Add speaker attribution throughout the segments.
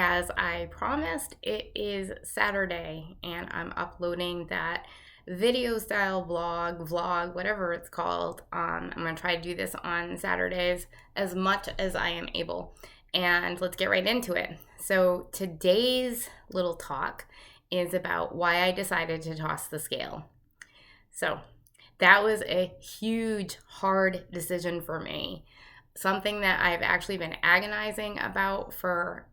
Speaker 1: as I promised, it is Saturday and I'm uploading that video style vlog, whatever it's called. I'm going to try to do this on Saturdays as much as I am able. And let's get right into it. So today's little talk is about why I decided to toss the scale. So that was a huge, hard decision for me. Something that I've actually been agonizing about for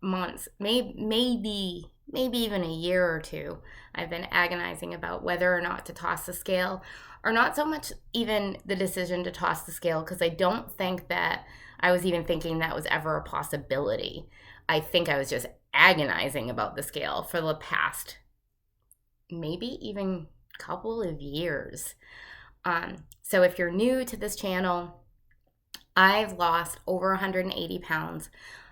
Speaker 1: months, maybe even a year or two. I've been agonizing about whether or not to toss the scale, or not so much even the decision to toss the scale, because I don't think that I was even thinking that was ever a possibility. I think I was just agonizing about the scale for the past maybe even couple of years. So if you're new to this channel, I've lost over 180 pounds,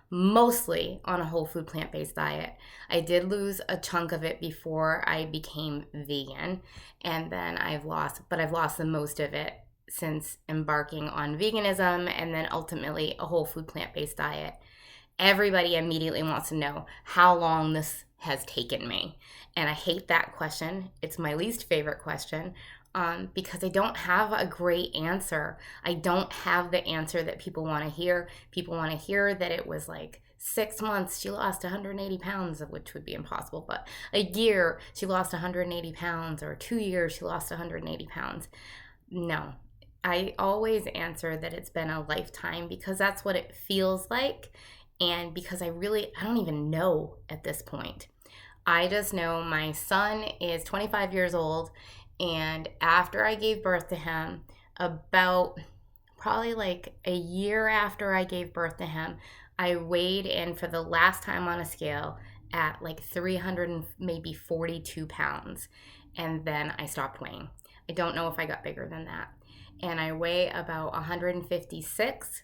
Speaker 1: mostly on a whole food plant-based diet. I did lose a chunk of it before I became vegan, and then I've lost the most of it since embarking on veganism and then ultimately a whole food plant-based diet. Everybody immediately wants to know how long this has taken me. And I hate that question. It's my least favorite question. Because I don't have a great answer. I don't have the answer that people want to hear. People want to hear that it was like 6 months she lost 180 pounds, which would be impossible, but a year she lost 180 pounds, or 2 years she lost 180 pounds. No, I always answer that it's been a lifetime, because that's what it feels like, and because I don't even know at this point. I just know my son is 25 years old. And after I gave birth to him, about probably like a year after I gave birth to him, I weighed in for the last time on a scale at like 300 and maybe 42 pounds. And then I stopped weighing. I don't know if I got bigger than that. And I weigh about 156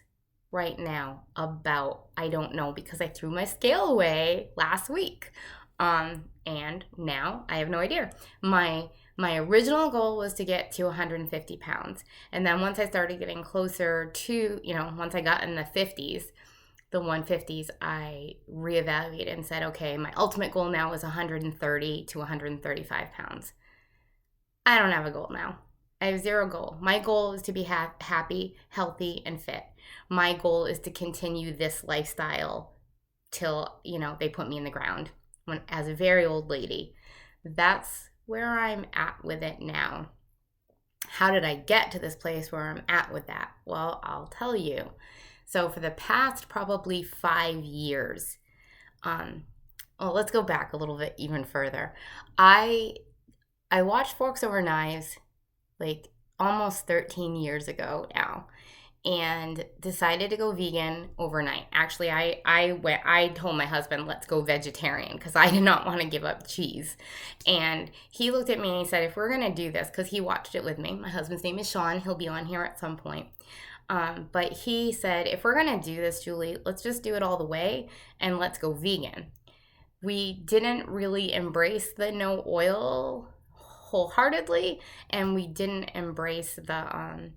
Speaker 1: right now. I don't know, because I threw my scale away last week. And now I have no idea. My original goal was to get to 150 pounds. And then once I started getting closer to, once I got in the 50s, the 150s, I reevaluated and said, okay, my ultimate goal now is 130 to 135 pounds. I don't have a goal now. I have zero goal. My goal is to be happy, healthy, and fit. My goal is to continue this lifestyle till, they put me in the ground as a very old lady. That's where I'm at with it now. How did I get to this place where I'm at with that? Well, I'll tell you. So for the past probably 5 years, let's go back a little bit even further. I watched Forks Over Knives like almost 13 years ago now, and decided to go vegan overnight. Actually, I told my husband, let's go vegetarian, because I did not want to give up cheese. And he looked at me and he said, if we're going to do this, because he watched it with me. My husband's name is Sean. He'll be on here at some point. But he said, if we're going to do this, Julie, let's just do it all the way and let's go vegan. We didn't really embrace the no oil wholeheartedly, and we didn't embrace the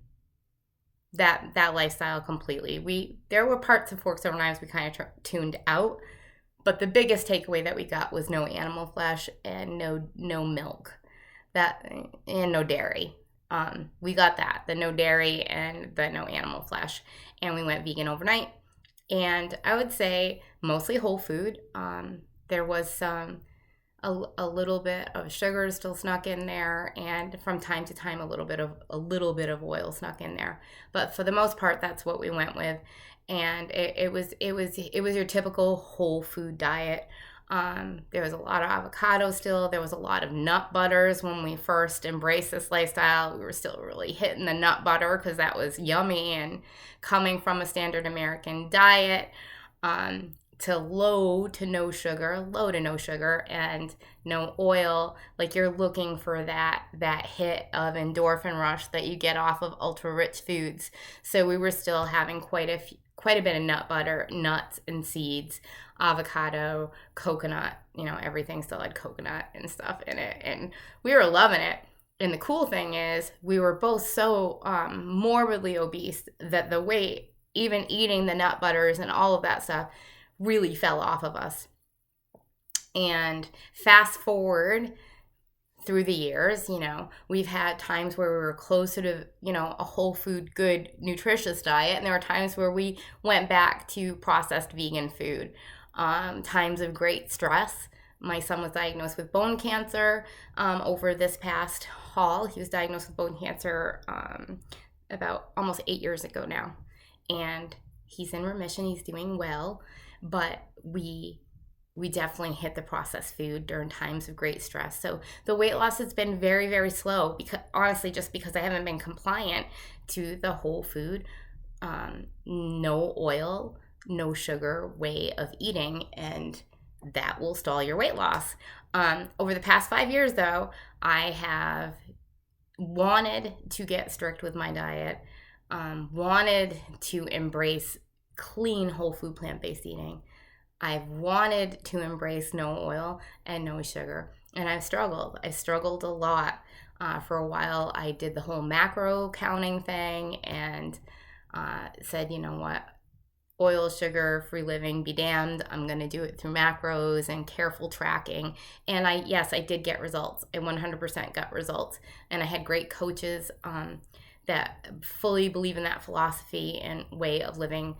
Speaker 1: that lifestyle completely. There were parts of Forks Over Knives we kind of tuned out, but the biggest takeaway that we got was no animal flesh and no milk, and no dairy. We got that, the no dairy and the no animal flesh, and we went vegan overnight. And I would say mostly whole food. There was a little bit of sugar still snuck in there, and from time to time a little bit of oil snuck in there. But for the most part, that's what we went with, and it was your typical whole food diet. There was a lot of avocado still. There was a lot of nut butters when we first embraced this lifestyle. We were still really hitting the nut butter because that was yummy, and coming from a standard American diet, to low to no sugar, and no oil. Like, you're looking for that hit of endorphin rush that you get off of ultra rich foods. So we were still having quite a bit of nut butter, nuts and seeds, avocado, coconut, everything still had coconut and stuff in it, and we were loving it. And the cool thing is, we were both so morbidly obese that the weight, even eating the nut butters and all of that stuff, really fell off of us. And fast forward through the years, we've had times where we were closer to, a whole food, good, nutritious diet. And there were times where we went back to processed vegan food. Times of great stress. My son was diagnosed with bone cancer over this past fall. He was diagnosed with bone cancer about almost 8 years ago now. And he's in remission. He's doing well. But we definitely hit the processed food during times of great stress. So the weight loss has been very, very slow, because honestly, just because I haven't been compliant to the whole food, no oil, no sugar way of eating, and that will stall your weight loss. Over the past 5 years, though, I have wanted to get strict with my diet, wanted to embrace clean, whole food, plant-based eating. I've wanted to embrace no oil and no sugar, and I've struggled. I've struggled a lot. For a while, I did the whole macro counting thing and said, you know what, oil, sugar, free living, be damned. I'm going to do it through macros and careful tracking. And I did get results. I 100% got results. And I had great coaches that fully believe in that philosophy and way of living.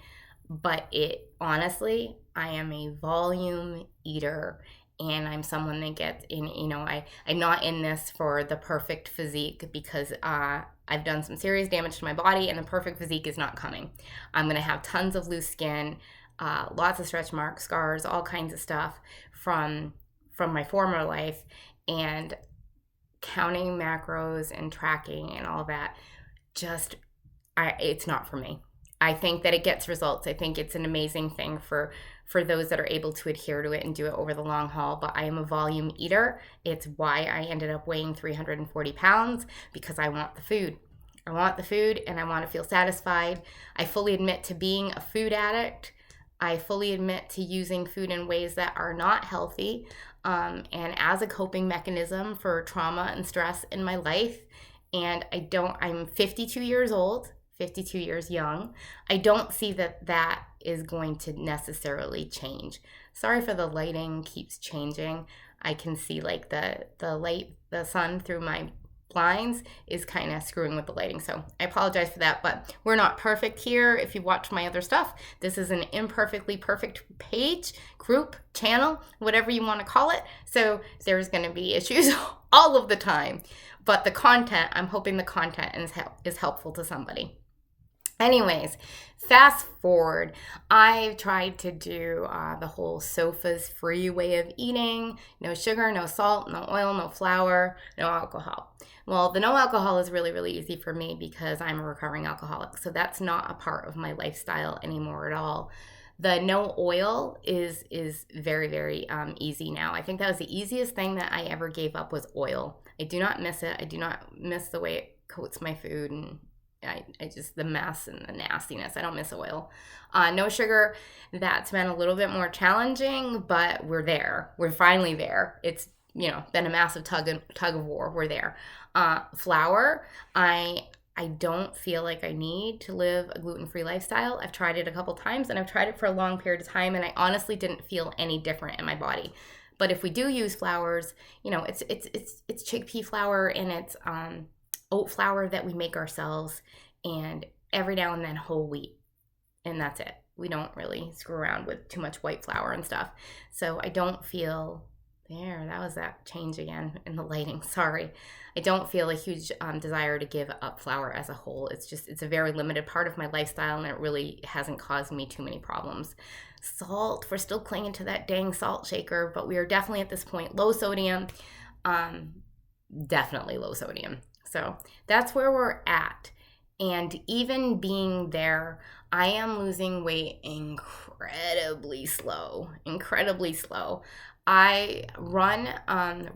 Speaker 1: But honestly, I am a volume eater, and I'm someone that gets in, I'm not in this for the perfect physique, because I've done some serious damage to my body, and the perfect physique is not coming. I'm going to have tons of loose skin, lots of stretch marks, scars, all kinds of stuff from my former life, and counting macros and tracking and all that, it's not for me. I think that it gets results. I think it's an amazing thing for those that are able to adhere to it and do it over the long haul. But I am a volume eater. It's why I ended up weighing 340 pounds, because I want the food. I want the food, and I want to feel satisfied. I fully admit to being a food addict. I fully admit to using food in ways that are not healthy, and as a coping mechanism for trauma and stress in my life. And I'm 52 years old. 52 years young. I don't see that is going to necessarily change. Sorry for the lighting keeps changing. I can see like the sun through my blinds is kind of screwing with the lighting. So I apologize for that, but we're not perfect here. If you watch my other stuff, this is an imperfectly perfect page, group, channel, whatever you want to call it. So there's going to be issues all of the time. But the content, I'm hoping the content is helpful to somebody. Anyways, fast forward, I've tried to do the whole SOFA's free way of eating. No sugar, no salt, no oil, no flour, no alcohol. Well, the no alcohol is really, really easy for me because I'm a recovering alcoholic. So that's not a part of my lifestyle anymore at all. The no oil is very, very easy now. I think that was the easiest thing that I ever gave up, was oil. I do not miss it. I do not miss the way it coats my food, and I just, the mess and the nastiness. I don't miss oil. No sugar, that's been a little bit more challenging, but we're there. We're finally there. It's, been a massive tug of war. We're there. Flour, I don't feel like I need to live a gluten-free lifestyle. I've tried it a couple times, and I've tried it for a long period of time, and I honestly didn't feel any different in my body. But if we do use flours, it's chickpea flour, and it's oat flour that we make ourselves, and every now and then whole wheat, and that's it. We don't really screw around with too much white flour and stuff. So I don't feel that was that change again in the lighting. Sorry. I don't feel a huge desire to give up flour as a whole. It's a very limited part of my lifestyle, and it really hasn't caused me too many problems. Salt, we're still clinging to that dang salt shaker, but we are definitely at this point low sodium. Definitely low sodium. So that's where we're at. And even being there, I am losing weight incredibly slow. I run/jog,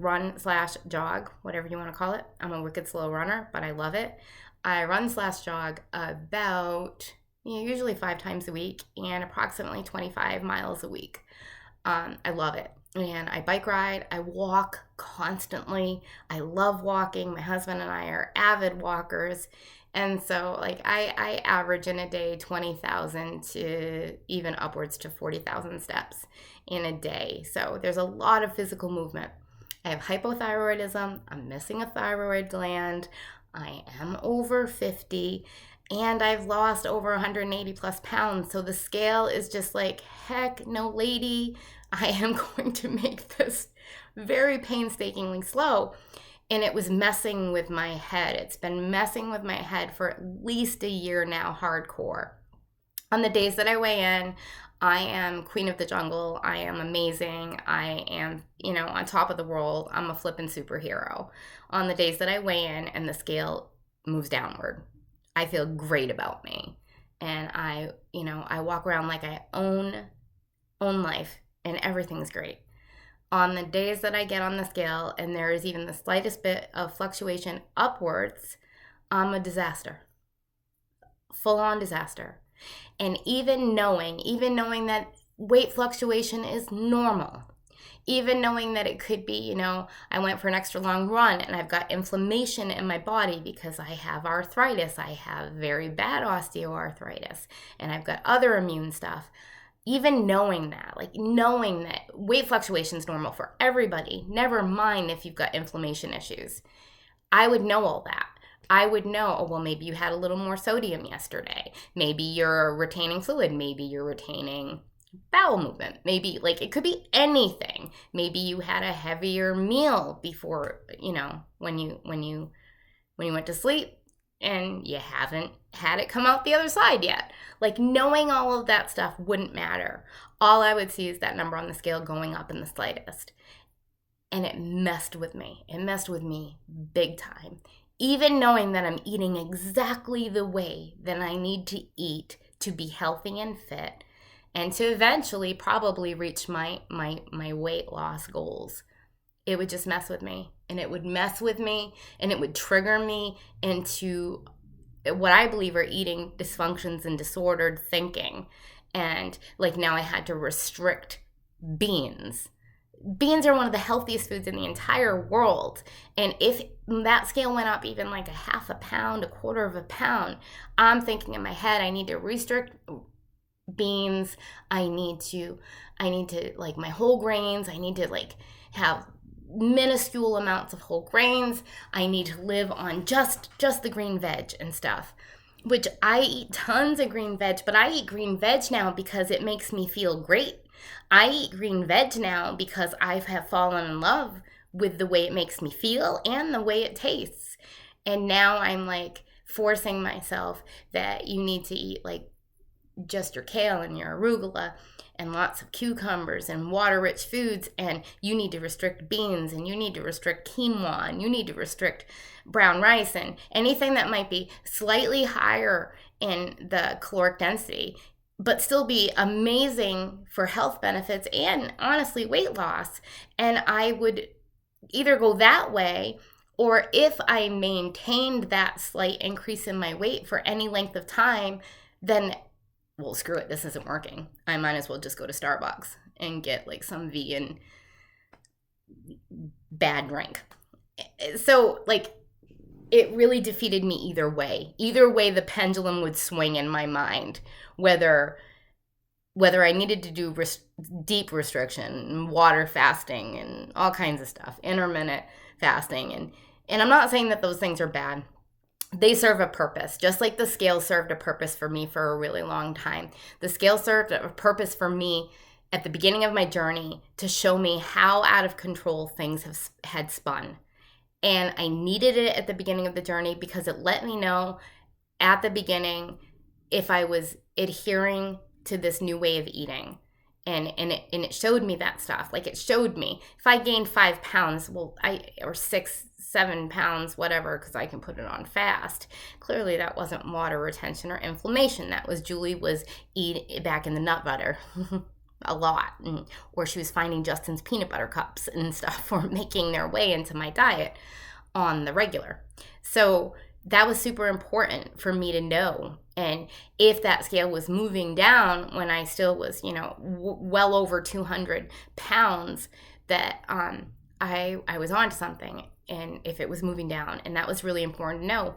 Speaker 1: whatever you want to call it. I'm a wicked slow runner, but I love it. I run/jog about usually 5 times a week and approximately 25 miles a week. I love it. And I bike ride. I walk constantly. I love walking. My husband and I are avid walkers. And so like I average in a day 20,000 to even upwards to 40,000 steps in a day. So there's a lot of physical movement. I have hypothyroidism. I'm missing a thyroid gland. I am over 50 and I've lost over 180 plus pounds. So the scale is just like, heck no, lady. I am going to make this very painstakingly slow. And it was messing with my head. It's been messing with my head for at least a year now, hardcore. On the days that I weigh in, I am queen of the jungle. I am amazing. I am, on top of the world. I'm a flippin' superhero. On the days that I weigh in and the scale moves downward, I feel great about me. And I walk around like I own life and everything's great. On the days that I get on the scale and there is even the slightest bit of fluctuation upwards, I'm a disaster. Full-on disaster. And even knowing that weight fluctuation is normal, even knowing that it could be, I went for an extra long run and I've got inflammation in my body because I have arthritis, I have very bad osteoarthritis, and I've got other immune stuff. Even knowing that weight fluctuation is normal for everybody, never mind if you've got inflammation issues, I would know all that. I would know, oh, well, maybe you had a little more sodium yesterday. Maybe you're retaining fluid. Maybe you're retaining bowel movement. Maybe, it could be anything. Maybe you had a heavier meal before, when you went to sleep and you haven't had it come out the other side yet. Knowing all of that stuff wouldn't matter. All I would see is that number on the scale going up in the slightest. And it messed with me. It messed with me big time. Even knowing that I'm eating exactly the way that I need to eat to be healthy and fit and to eventually probably reach my weight loss goals, it would just mess with me. And it would mess with me and it would trigger me into what I believe are eating dysfunctions and disordered thinking. And now I had to restrict beans. Beans are one of the healthiest foods in the entire world. And if that scale went up even a half a pound, a quarter of a pound, I'm thinking in my head, I need to restrict beans. I need to my whole grains. I need to have minuscule amounts of whole grains. I need to live on just the green veg and stuff, which I eat tons of green veg, but I eat green veg now because it makes me feel great. I eat green veg now because I have fallen in love with the way it makes me feel and the way it tastes. And now I'm forcing myself that you need to eat just your kale and your arugula and lots of cucumbers and water-rich foods, and you need to restrict beans, and you need to restrict quinoa, and you need to restrict brown rice, and anything that might be slightly higher in the caloric density, but still be amazing for health benefits and honestly weight loss. And I would either go that way, or if I maintained that slight increase in my weight for any length of time, then well, screw it, this isn't working. I might as well just go to Starbucks and get some vegan bad drink. So it really defeated me either way. Either way, the pendulum would swing in my mind, whether I needed to do deep restriction, water fasting, and all kinds of stuff, intermittent fasting. And I'm not saying that those things are bad. They serve a purpose, just like the scale served a purpose for me for a really long time. The scale served a purpose for me at the beginning of my journey to show me how out of control things had spun. And I needed it at the beginning of the journey because it let me know at the beginning if I was adhering to this new way of eating. And it showed me that stuff. It showed me if I gained 5 pounds, or 6, 7 pounds, whatever, because I can put it on fast. Clearly that wasn't water retention or inflammation. That was Julie was eating back in the nut butter a lot. Or she was finding Justin's peanut butter cups and stuff for making their way into my diet on the regular. So that was super important for me to know. And if that scale was moving down when I still was, well over 200 pounds, that I was onto something. And if it was moving down, and that was really important to know.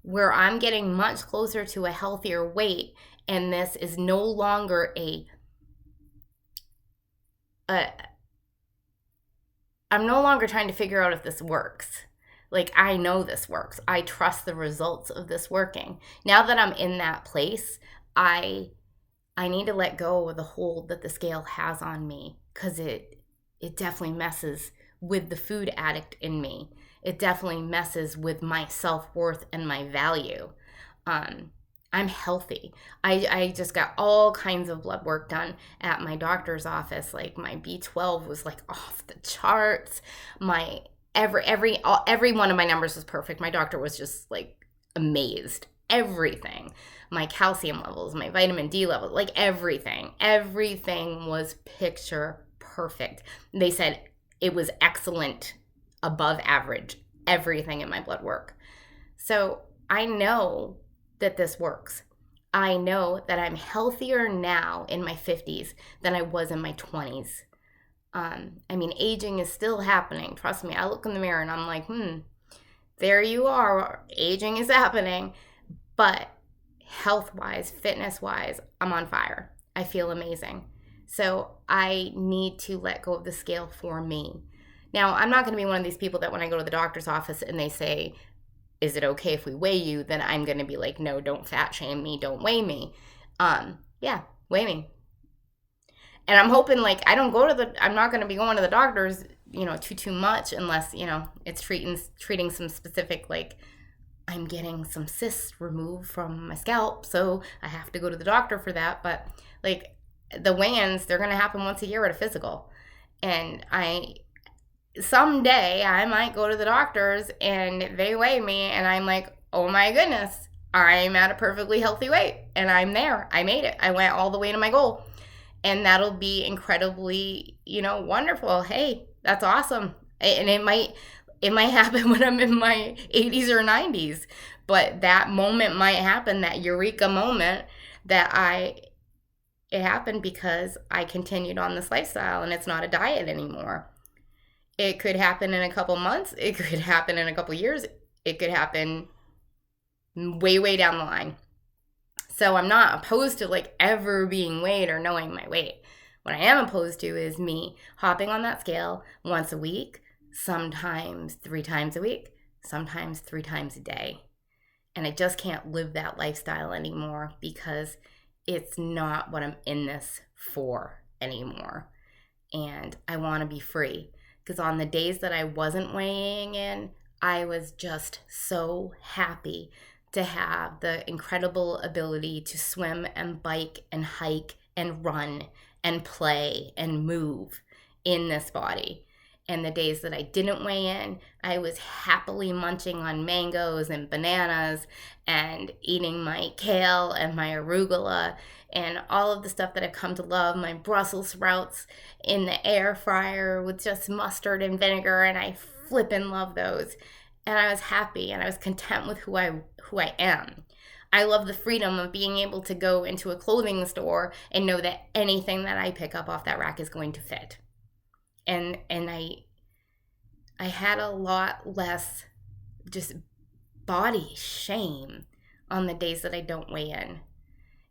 Speaker 1: where I'm getting much closer to a healthier weight, and this is no longer I'm no longer trying to figure out if this works. Like, I know this works. I trust the results of this working. Now that I'm in that place, I need to let go of the hold that the scale has on me, because it definitely messes with the food addict in me. It definitely messes with my self-worth and my value. I'm healthy. I just got all kinds of blood work done at my doctor's office. Like, my B12 was like off the charts. My every one of my numbers was perfect. My doctor was just like amazed. Everything. My calcium levels, my vitamin D levels, like everything was picture perfect. They said it was excellent, above average, everything in my blood work. So I know that this works. I know that I'm healthier now in my 50s than I was in my 20s. I mean, aging is still happening. Trust me, I look in the mirror and I'm like, there you are. Aging is happening. But health-wise, fitness-wise, I'm on fire. I feel amazing. So I need to let go of the scale for me. Now, I'm not going to be one of these people that when I go to the doctor's office and they say, is it okay if we weigh you? Then I'm going to be like, no, don't fat shame me. Don't weigh me. Yeah, weigh me. And I'm hoping, like, I'm not going to be going to the doctors, too much, unless, it's treating some specific, like, I'm getting some cysts removed from my scalp, so I have to go to the doctor for that. But, like, the weigh-ins, they're going to happen once a year at a physical. And someday I might go to the doctors and they weigh me and I'm like, oh my goodness, I'm at a perfectly healthy weight and I'm there. I made it. I went all the way to my goal. And that'll be incredibly, wonderful. Hey, that's awesome. And it might happen when I'm in my 80s or 90s, but that moment might happen, that eureka moment it happened because I continued on this lifestyle and it's not a diet anymore. It could happen in a couple months. It could happen in a couple years. It could happen way, way down the line. So I'm not opposed to like ever being weighed or knowing my weight. What I am opposed to is me hopping on that scale once a week, sometimes 3 times a week, sometimes 3 times a day. And I just can't live that lifestyle anymore because it's not what I'm in this for anymore. And I want to be free. Because on the days that I wasn't weighing in, I was just so happy to have the incredible ability to swim and bike and hike and run and play and move in this body. And the days that I didn't weigh in, I was happily munching on mangoes and bananas and eating my kale and my arugula and all of the stuff that I've come to love, my Brussels sprouts in the air fryer with just mustard and vinegar, and I flippin' love those. And I was happy and I was content with who I am. I love the freedom of being able to go into a clothing store and know that anything that I pick up off that rack is going to fit. And I had a lot less just body shame on the days that I don't weigh in.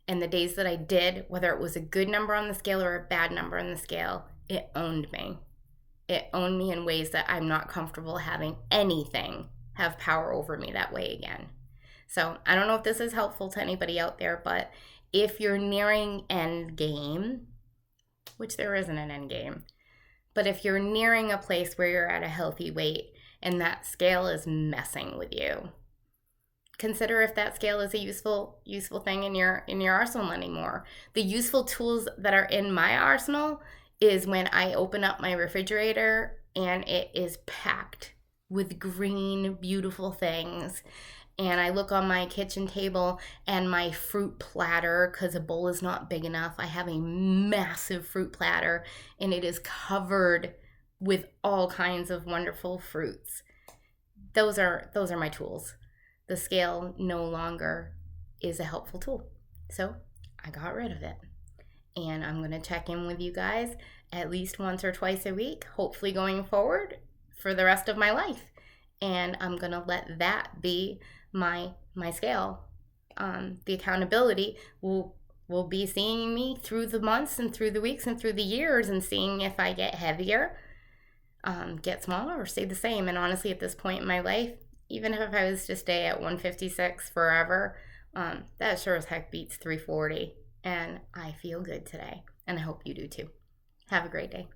Speaker 1: And the days that I did, whether it was a good number on the scale or a bad number on the scale, it owned me. It owned me in ways that I'm not comfortable having anything have power over me that way again. So I don't know if this is helpful to anybody out there, but if you're nearing end game, which there isn't an end game, but if you're nearing a place where you're at a healthy weight and that scale is messing with you, consider if that scale is a useful thing in your arsenal anymore. The useful tools that are in my arsenal is when I open up my refrigerator and it is packed with green, beautiful things. And I look on my kitchen table and my fruit platter, because a bowl is not big enough. I have a massive fruit platter and it is covered with all kinds of wonderful fruits. Those are my tools. The scale no longer is a helpful tool. So I got rid of it. And I'm going to check in with you guys at least once or twice a week, hopefully going forward for the rest of my life. And I'm going to let that be my my scale. The accountability will be seeing me through the months and through the weeks and through the years and seeing if I get heavier, get smaller, or stay the same. And honestly, at this point in my life, even if I was to stay at 156 forever, that sure as heck beats 340. And I feel good today. And I hope you do too. Have a great day.